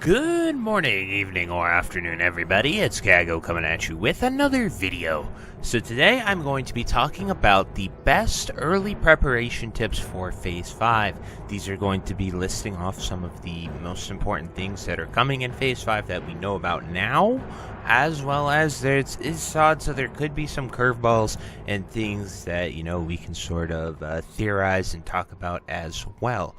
Good morning, evening, or afternoon, everybody. It's Kaghoe coming at you with another video. So today I'm going to be talking about the best early preparation tips for Phase 5. These are going to be listing off some of the most important things that are coming in Phase 5 that we know about now, as well as there's odds, so there could be some curveballs and things that, we can sort of theorize and talk about as well.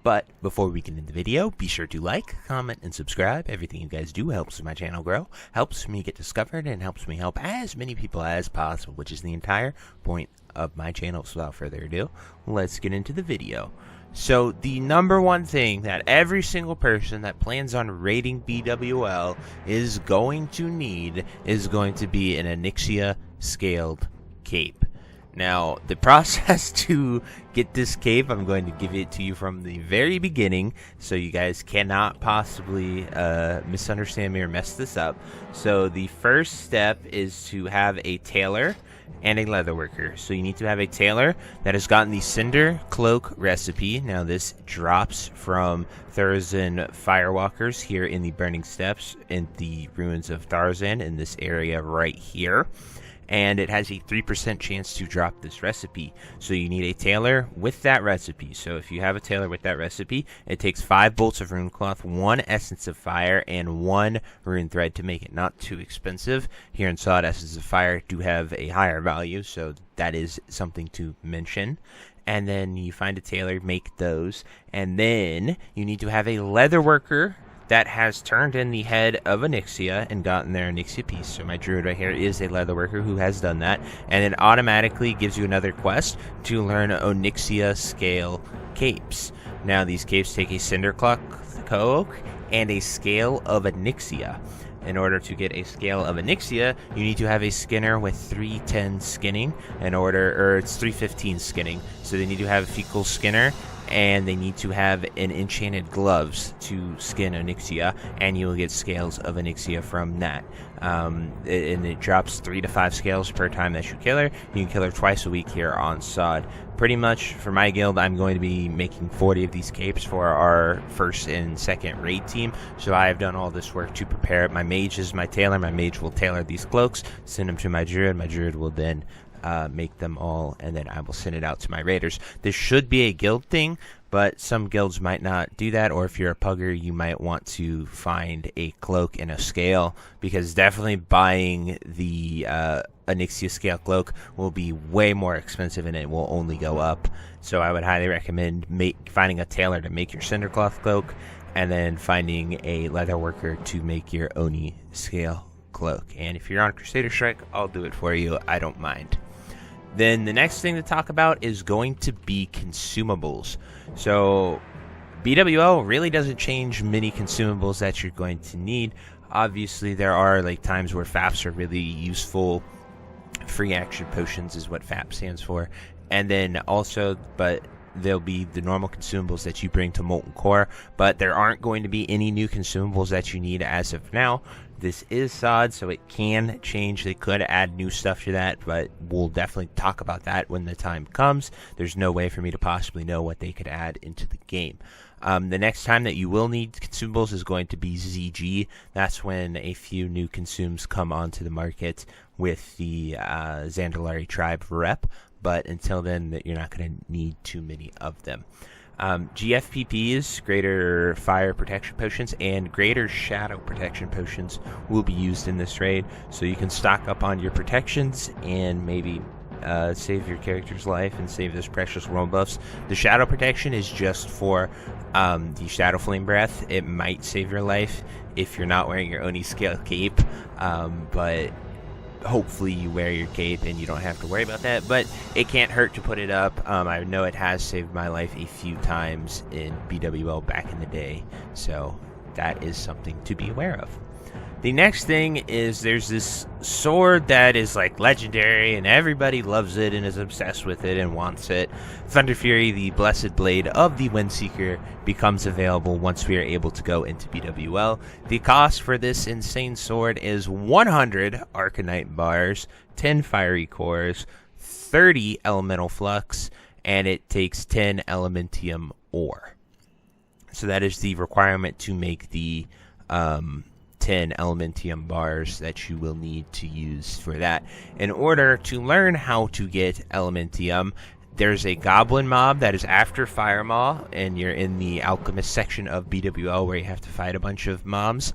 But before we get into the video, be sure to like, comment, and subscribe. Everything you guys do helps my channel grow, helps me get discovered, and helps me help as many people as possible, which is the entire point of my channel. So without further ado, let's get into the video. So the number one thing that every single person that plans on raiding BWL is going to need is going to be an Onyxia scaled cape. Now, the process to get this cape, I'm going to give it to you from the very beginning, so you guys cannot possibly misunderstand me or mess this up. So the first step is to have a tailor and a leatherworker. So you need to have a tailor that has gotten the Cinder Cloak recipe. Now this drops from Thurzan Firewalkers here in the Burning Steppes in the ruins of Thunderfury in this area right here. And it has a 3% chance to drop this recipe. So you need a tailor with that recipe. So if you have a tailor with that recipe, it takes 5 bolts of rune cloth, 1 essence of fire, and 1 rune thread to make it. Not too expensive. Here in Sod, essence of fire do have a higher value, so that is something to mention. And then you find a tailor, make those, and then you need to have a leather worker that has turned in the head of Onyxia and gotten their Onyxia piece. So my druid right here is a leatherworker who has done that, and it automatically gives you another quest to learn Onyxia scale capes. Now these capes take a Cinder Cloak and a scale of Onyxia. In order to get a scale of Onyxia, you need to have a skinner with 310 skinning it's 315 skinning. So they need to have a fecal skinner, and they need to have an enchanted gloves to skin Onyxia, and you will get scales of Onyxia from that. And it drops 3 to 5 scales per time that you kill her. You can kill her twice a week here on Sod. Pretty much for my guild, I'm going to be making 40 of these capes for our first and second raid team. So I have done all this work to prepare it. My mage is my tailor. My mage will tailor these cloaks, send them to my druid. My druid will then make them all, and then I will send it out to my raiders. This should be a guild thing, but some guilds might not do that, or if you're a pugger, you might want to find a cloak and a scale, because definitely buying the Onyxia scale cloak will be way more expensive, and it will only go up. So I would highly recommend finding a tailor to make your Cindercloth cloak, and then finding a leather worker to make your Oni scale cloak. And if you're on Crusader Strike, I'll do it for you. I don't mind. Then the next thing to talk about is going to be consumables. So BWL really doesn't change many consumables that you're going to need. Obviously, there are times where FAPs are really useful. Free action potions is what FAP stands for. And then also, but there'll be the normal consumables that you bring to Molten Core, but there aren't going to be any new consumables that you need as of now. This is Sod, so it can change. They could add new stuff to that, but we'll definitely talk about that when the time comes. There's no way for me to possibly know what they could add into the game. The next time that you will need consumables is going to be ZG. That's when a few new consumes come onto the market with the Zandalari tribe rep. But until then, you're not going to need too many of them. GFPPs, Greater Fire Protection Potions, and Greater Shadow Protection Potions will be used in this raid. So you can stock up on your protections and maybe save your character's life and save those precious world buffs. The Shadow Protection is just for the Shadow Flame Breath. It might save your life if you're not wearing your Oni scale cape, but hopefully you wear your cape and you don't have to worry about that, but it can't hurt to put it up. I know it has saved my life a few times in BWL back in the day, so that is something to be aware of. The next thing is there's this sword that is legendary and everybody loves it and is obsessed with it and wants it. Thunderfury, the Blessed Blade of the Windseeker, becomes available once we are able to go into BWL. The cost for this insane sword is 100 Arcanite bars, 10 fiery cores, 30 elemental flux, and it takes 10 elementium ore. So that is the requirement to make the 10 Elementium bars that you will need to use for that. In order to learn how to get Elementium, there's a goblin mob that is after Fire Maw, and you're in the alchemist section of BWL where you have to fight a bunch of mobs.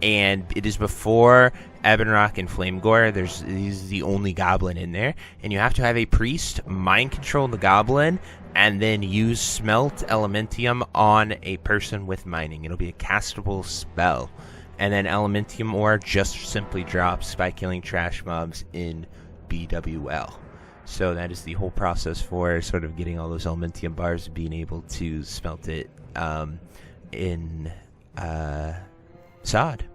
And it is before Ebonrock and Flamegore. He's the only goblin in there. And you have to have a priest mind control the goblin and then use Smelt Elementium on a person with mining. It'll be a castable spell. And then Elementium ore just simply drops by killing trash mobs in BWL. So that is the whole process for sort of getting all those Elementium bars and being able to smelt it in Sod.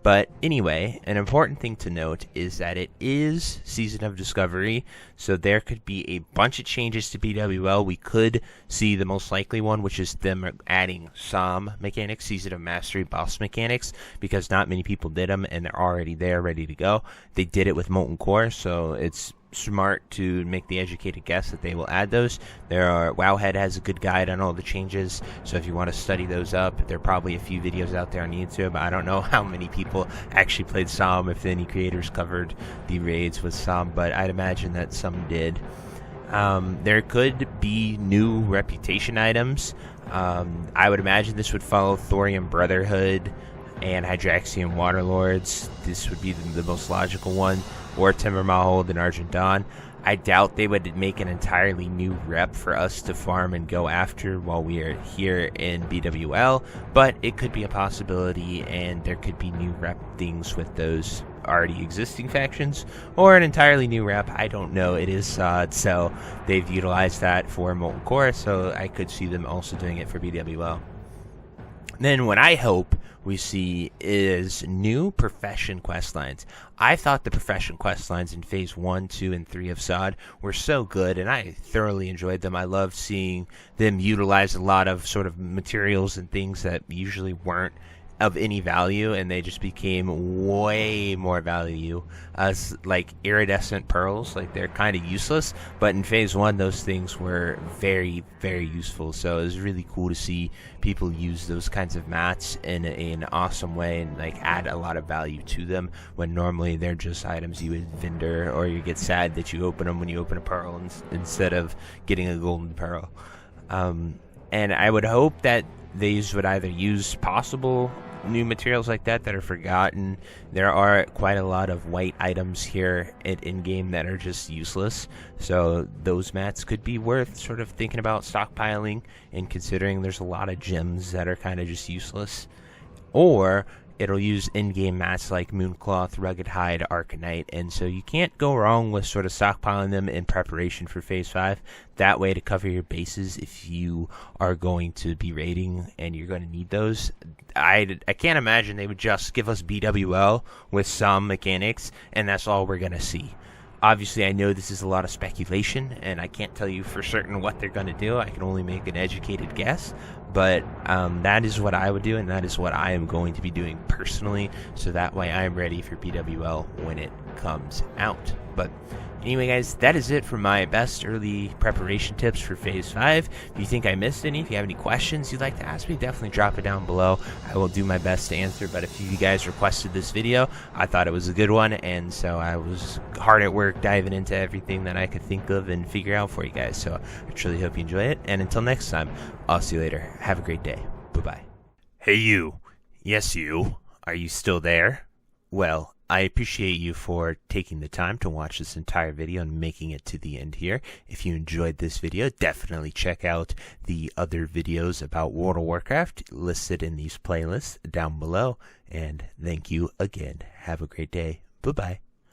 But anyway, an important thing to note is that it is Season of Discovery, so there could be a bunch of changes to BWL. We could see the most likely one, which is them adding Psalm mechanics, Season of Mastery boss mechanics, because not many people did them, and they're already there, ready to go. They did it with Molten Core, so it's smart to make the educated guess that they will add those. Wowhead has a good guide on all the changes, so if you want to study those up, there are probably a few videos out there on YouTube. I don't know how many people actually played Psalm, if any creators covered the raids with Psalm, but I'd imagine that some did. There could be new reputation items. I would imagine this would follow Thorium Brotherhood and Hydraxian Waterlords. This would be the most logical one, or Timber Mahold and Argent Dawn. I doubt they would make an entirely new rep for us to farm and go after while we are here in BWL, but it could be a possibility, and there could be new rep things with those already existing factions, or an entirely new rep. I don't know. It is Sod, so they've utilized that for Molten Core, so I could see them also doing it for BWL. Then what I hope we see is new profession questlines. I thought the profession questlines in Phase 1, 2, and 3 of Sod were so good, and I thoroughly enjoyed them. I loved seeing them utilize a lot of sort of materials and things that usually weren't of any value, and they just became way more value as like iridescent pearls. Like, they're kind of useless, but in Phase 1 those things were very, very useful. So it was really cool to see people use those kinds of mats in an awesome way and like add a lot of value to them, when normally they're just items you would vendor, or you get sad that you open them when you open a pearl instead of getting a golden pearl. And I would hope that these would either use possible new materials like that are forgotten. There are quite a lot of white items here in-game that are just useless, so those mats could be worth sort of thinking about stockpiling, and considering there's a lot of gems that are kind of just useless. Or it'll use in-game mats like Mooncloth, Rugged Hide, Arcanite, and so you can't go wrong with sort of stockpiling them in preparation for Phase 5. That way, to cover your bases if you are going to be raiding and you're going to need those. I can't imagine they would just give us BWL with some mechanics, and that's all we're going to see. Obviously, I know this is a lot of speculation, and I can't tell you for certain what they're going to do. I can only make an educated guess, but that is what I would do, and that is what I am going to be doing personally, so that way I am ready for BWL when it comes out. But anyway, guys, that is it for my best early preparation tips for Phase 5. If you think I missed any, if you have any questions you'd like to ask me, definitely drop it down below. I will do my best to answer, but if you guys requested this video, I thought it was a good one, and so I was hard at work diving into everything that I could think of and figure out for you guys. So I truly hope you enjoy it, and until next time, I'll see you later. Have a great day. Bye-bye. Hey you. Yes, you. Are you still there? Well, I appreciate you for taking the time to watch this entire video and making it to the end here. If you enjoyed this video, definitely check out the other videos about World of Warcraft listed in these playlists down below. And thank you again. Have a great day. Bye-bye.